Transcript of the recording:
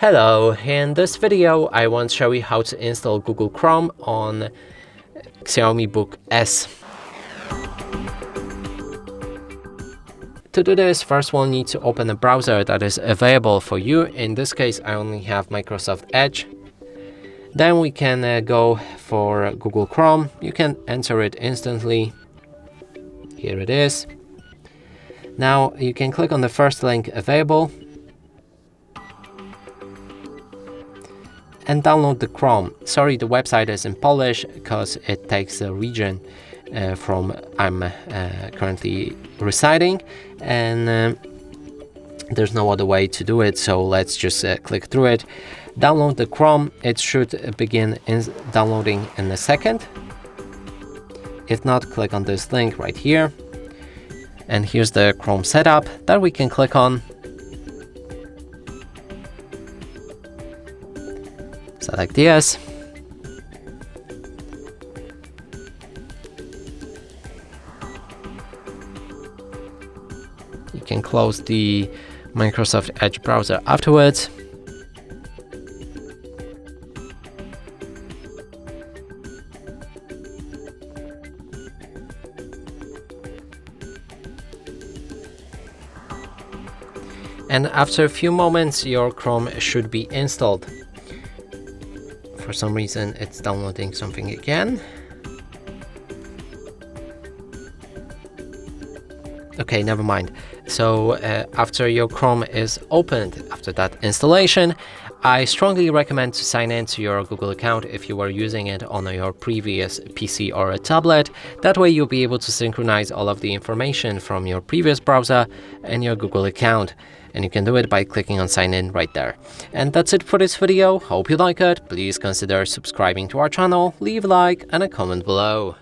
Hello, in this video I want to show you how to install Google Chrome on XIAOMI Book S. To do this, first we'll need to open a browser that is available for you. In this case, I only have Microsoft Edge. Then we can go for Google Chrome. You can enter it instantly. Here it is. Now you can click on the first link available and download the Chrome. Sorry, the website is in Polish because it takes the region from I'm currently residing, and there's no other way to do it, so let's just click through it. Download the Chrome. It should begin downloading in a second. If not, click on this link right here, and here's the Chrome setup that we can click on. Select yes. You can close the Microsoft Edge browser afterwards. And after a few moments, your Chrome should be installed. For some reason, it's downloading something again. Okay, never mind. So after your Chrome is opened, after that installation, I strongly recommend to sign in to your Google account if you were using it on your previous PC or a tablet. That way you'll be able to synchronize all of the information from your previous browser and your Google account. And you can do it by clicking on sign in right there. And that's it for this video. Hope you like it. Please consider subscribing to our channel, leave a like and a comment below.